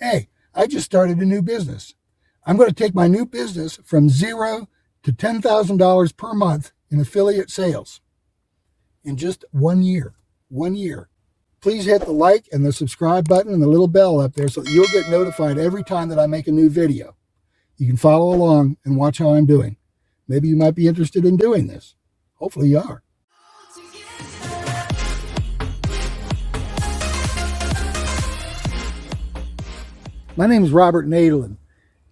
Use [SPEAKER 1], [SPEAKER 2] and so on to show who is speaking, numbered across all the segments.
[SPEAKER 1] Hey, I just started a new business. I'm going to take my new business from $0 to $10,000 per month in affiliate sales in just 1 year. 1 year. Please hit the like and the subscribe button and the little bell up there so that you'll get notified every time that I make a new video. You can follow along and watch how I'm doing. Maybe you might be interested in doing this. Hopefully you are. My name is Robert Nadelin,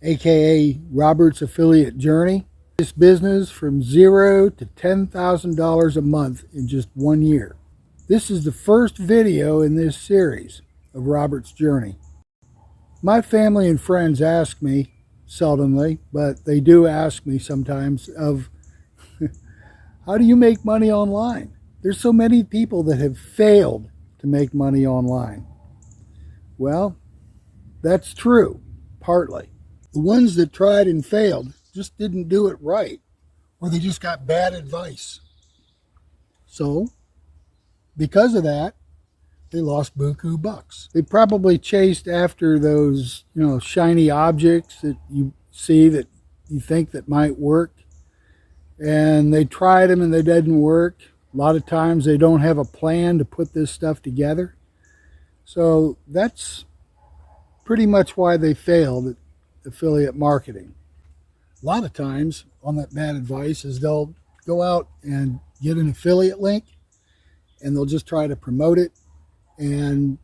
[SPEAKER 1] aka Robert's Affiliate Journey. This business from $0 to $10,000 a month in just 1 year. This is the first video in this series of Robert's Journey. My family and friends ask me, seldomly, but they do ask me sometimes, of how do you make money online? There's so many people that have failed to make money online. Well, that's true, partly. The ones that tried and failed just didn't do it right, or they just got bad advice. So, because of that, they lost buku bucks. They probably chased after those, shiny objects that you see that you think that might work. And they tried them and they didn't work. A lot of times they don't have a plan to put this stuff together. So that's pretty much why they failed at affiliate marketing. A lot of times on that bad advice is they'll go out and get an affiliate link and they'll just try to promote it, and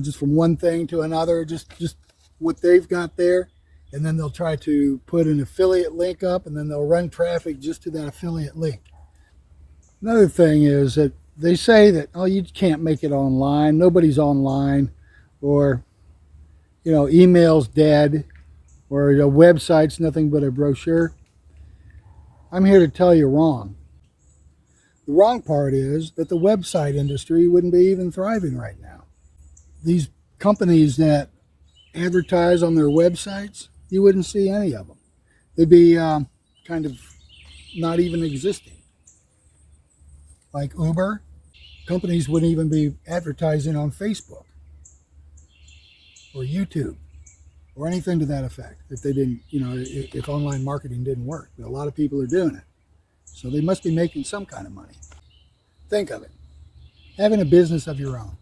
[SPEAKER 1] just from one thing to another, just what they've got there, and then they'll try to put an affiliate link up and then they'll run traffic just to that affiliate link. Another thing is that they say that, oh, you can't make it online, nobody's online, or email's dead, or the website's nothing but a brochure. I'm here to tell you wrong. The wrong part is that the website industry wouldn't be even thriving right now. These companies that advertise on their websites, you wouldn't see any of them. They'd be kind of not even existing. Like Uber, companies wouldn't even be advertising on Facebook or YouTube or anything to that effect if they didn't, if online marketing didn't work. But a lot of people are doing it. So they must be making some kind of money. Think of it. Having a business of your own,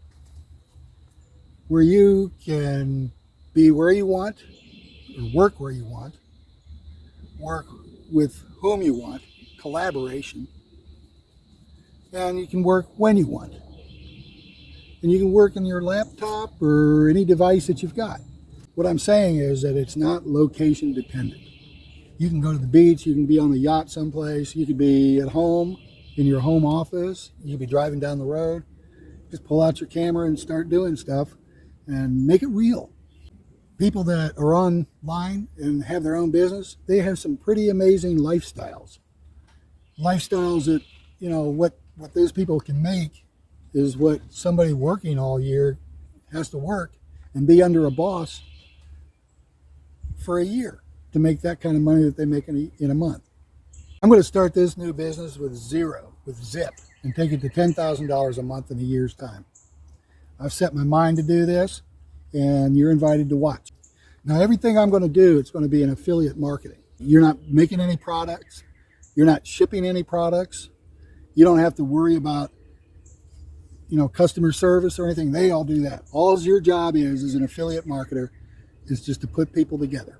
[SPEAKER 1] where you can be where you want, or work where you want, work with whom you want, collaboration, and you can work when you want. And you can work on your laptop or any device that you've got. What I'm saying is that it's not location dependent. You can go to the beach, you can be on a yacht someplace, you could be at home, in your home office, you could be driving down the road. Just pull out your camera and start doing stuff and make it real. People that are online and have their own business, they have some pretty amazing lifestyles. Lifestyles that, what those people can make is what somebody working all year has to work and be under a boss for a year to make that kind of money that they make in a month. I'm going to start this new business with zip, and take it to $10,000 a month in a year's time. I've set my mind to do this, and you're invited to watch. Now, everything I'm going to do, it's going to be in affiliate marketing. You're not making any products. You're not shipping any products. You don't have to worry about customer service or anything. They all do that. All your job is as an affiliate marketer is just to put people together.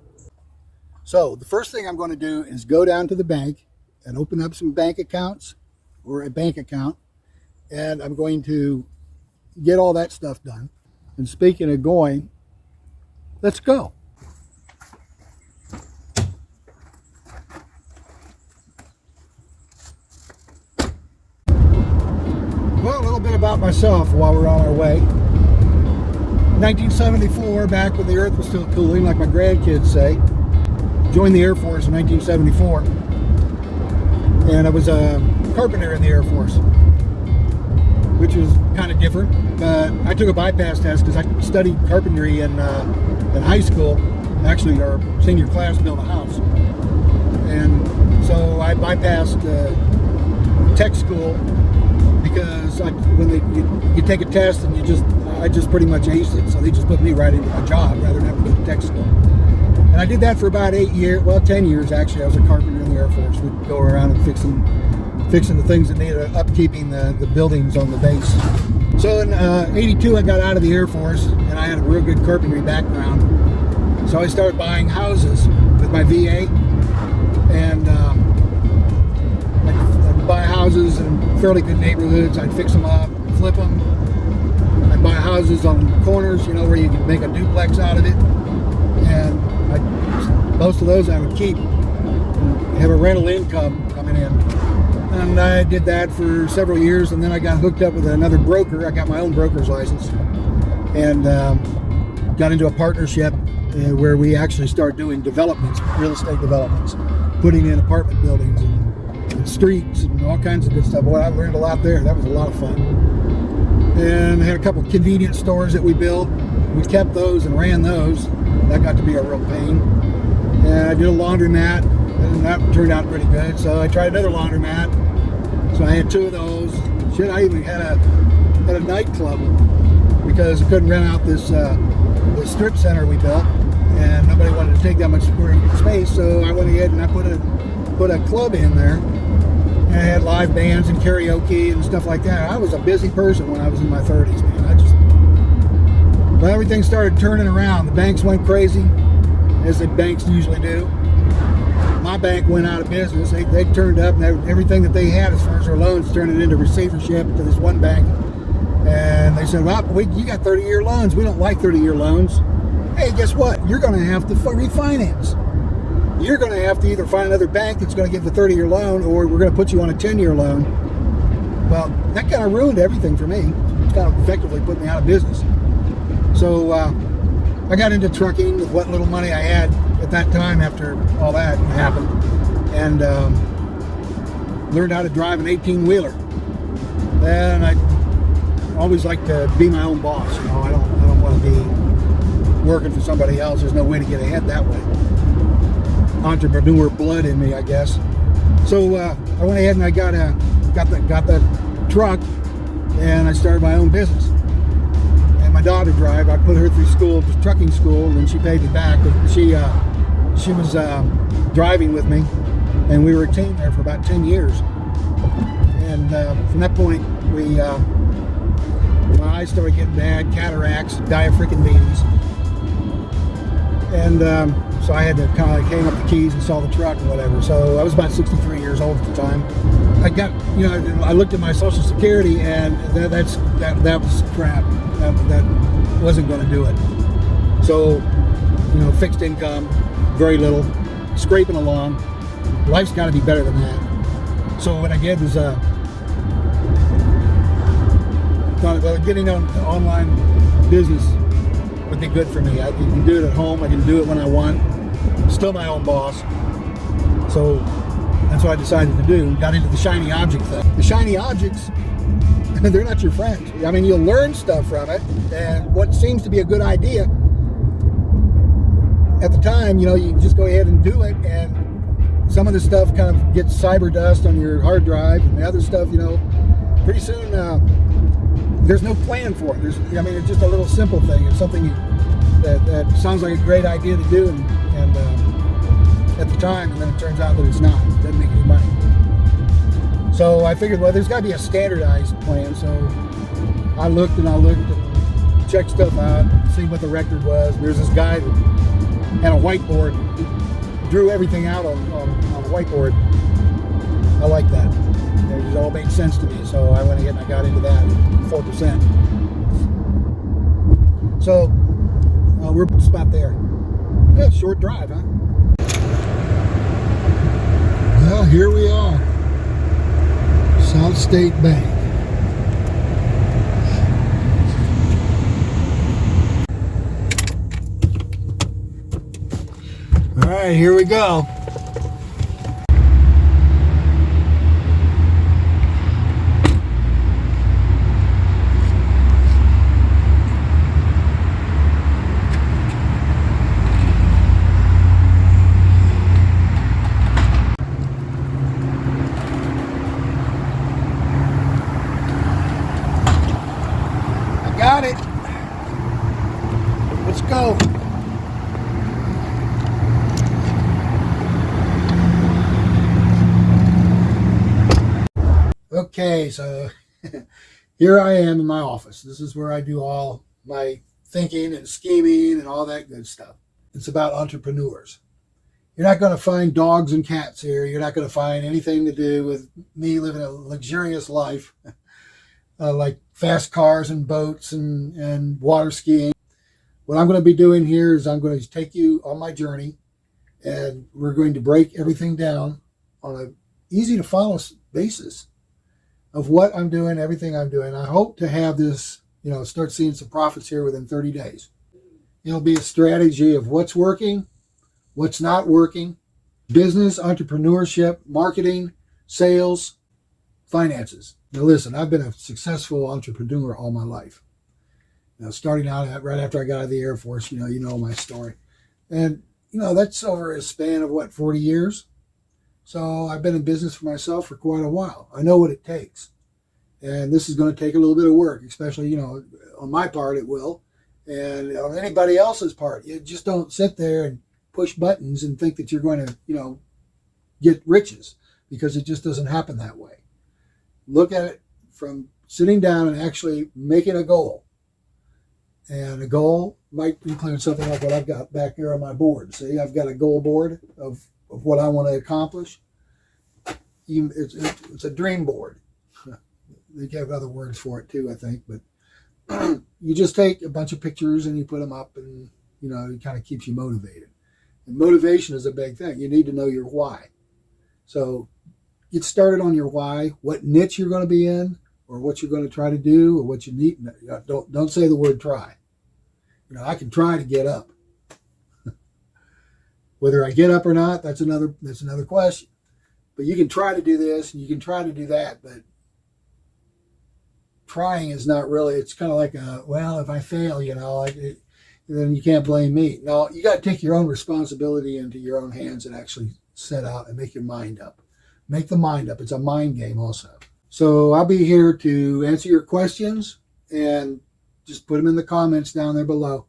[SPEAKER 1] So the first thing I'm going to do is go down to the bank and open up some bank accounts or a bank account. And I'm going to get all that stuff done. And speaking of going, let's go. Well, a little bit about myself while we're on our way. 1974, back when the earth was still cooling, like my grandkids say. Joined the Air Force in 1974. And I was a carpenter in the Air Force, which was kind of different. But I took a bypass test because I studied carpentry in high school. Actually, our senior class built a house. And so I bypassed tech school because when you take a test and I just pretty much aced it. So they just put me right into my job rather than having to tech school. And I did that for about 8 years, well, 10 years actually. I was a carpenter in the Air Force. We'd go around and fixing the things that needed upkeeping the buildings on the base. So in 82, I got out of the Air Force, and I had a real good carpentry background. So I started buying houses with my VA, and I'd buy houses in fairly good neighborhoods. I'd fix them up, flip them. I'd buy houses on corners, you know, where you could make a duplex out of it. And most of those I would keep, have a rental income coming in. And I did that for several years, and then I got hooked up with another broker. I got my own broker's license, and got into a partnership where we actually started doing developments, real estate developments, putting in apartment buildings and streets and all kinds of good stuff. Boy, I learned a lot there. That was a lot of fun. And I had a couple of convenience stores that we built. We kept those and ran those. That got to be a real pain. And I did a laundromat, and that turned out pretty good. So I tried another laundromat. So I had 2 of those. Shit, I even had a nightclub because I couldn't rent out this strip center we built, and nobody wanted to take that much space. So I went ahead and I put a club in there. And I had live bands and karaoke and stuff like that. I was a busy person when I was in my 30s, man. But everything started turning around. The banks went crazy, as the banks usually do. My bank went out of business. They turned up, and everything that they had as far as their loans turned it into receivership to this one bank. And they said, well, you got 30-year loans. We don't like 30-year loans. Hey, guess what? You're going to have to refinance. You're going to have to either find another bank that's going to give the 30-year loan, or we're going to put you on a 10-year loan. Well, that kind of ruined everything for me. It kind of effectively put me out of business. So I got into trucking with what little money I had at that time after all that happened, and learned how to drive an 18-wheeler. Then I always like to be my own boss. You know, I don't want to be working for somebody else. There's no way to get ahead that way. Entrepreneur blood in me, I guess. So I went ahead and I got the truck, and I started my own business. And my daughter drive. I put her through school, trucking school, and then she paid me back. But she was driving with me, and we were a team there for about 10 years. And from that point, my eyes started getting bad, cataracts, diaphragmitis. And so I had to kind of like hang up the keys and sell the truck and whatever. So I was about 63 years old at the time. I got, you know, I looked at my Social Security, and that was crap. That wasn't going to do it. So, you know, fixed income, very little, scraping along. Life's got to be better than that. So what I did was thought, well, getting on online business would be good for me. I can do it at home. I can do it when I want. Still my own boss. So that's what I decided to do. Got into the shiny object thing. The shiny objects, they're not your friends. I mean, you'll learn stuff from it, and what seems to be a good idea at the time, you know, you just go ahead and do it, and some of the stuff kind of gets cyber dust on your hard drive, and the other stuff, you know, pretty soon there's no plan for it. I mean, it's just a little simple thing. It's something that sounds like a great idea to do, and at the time, and then it turns out that it's not. It doesn't make any money. So I figured, well, there's got to be a standardized plan. So I looked and checked stuff out, see what the record was. There's this guy that had a whiteboard, drew everything out on a whiteboard. I like that. It all made sense to me. So I went ahead and I got into that, 4%. So we're just about there. Yeah, short drive, huh? Well, here we are. South State Bank. All right, here we go. Got it. Let's go. Okay, so here I am in my office. This is where I do all my thinking and scheming and all that good stuff. It's about entrepreneurs. You're not going to find dogs and cats here. You're not going to find anything to do with me living a luxurious life, like fast cars and boats and water skiing. What I'm going to be doing here is I'm going to take you on my journey, and we're going to break everything down on a easy to follow basis of what I'm doing, everything I'm doing. I hope to have this, start seeing some profits here within 30 days. It'll be a strategy of what's working, what's not working, business, entrepreneurship, marketing, sales, finances. Now listen, I've been a successful entrepreneur all my life. Starting out right after I got out of the Air Force, you know my story. And, that's over a span of 40 years. So I've been in business for myself for quite a while. I know what it takes. And this is going to take a little bit of work, especially, on my part it will. And on anybody else's part. You just don't sit there and push buttons and think that you're going to, get riches, because it just doesn't happen that way. Look at it from sitting down and actually making a goal. And a goal might include something like what I've got back here on my board. See, I've got a goal board of what I want to accomplish. It's a dream board. They have other words for it too, I think. But you just take a bunch of pictures and you put them up, and it kind of keeps you motivated. And motivation is a big thing. You need to know your why. So get started on your why, what niche you're going to be in, or what you're going to try to do, or what you need. Don't say the word try. I can try to get up. Whether I get up or not, that's another question. But you can try to do this and you can try to do that, but trying is not really. It's kind of like if I fail, then you can't blame me. No, you got to take your own responsibility into your own hands and actually set out and make your mind up. Make the mind up. It's a mind game also. So I'll be here to answer your questions, and just put them in the comments down there below,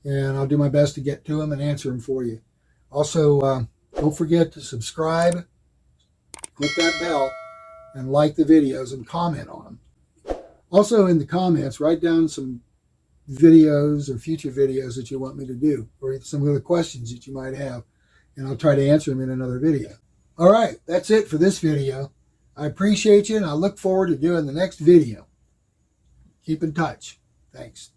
[SPEAKER 1] and I'll do my best to get to them and answer them for you. Also, don't forget to subscribe, click that bell, and like the videos and comment on them. Also, in the comments, write down some videos or future videos that you want me to do, or some of the questions that you might have, and I'll try to answer them in another video. All right, that's it for this video. I appreciate you, and I look forward to doing the next video. Keep in touch. Thanks.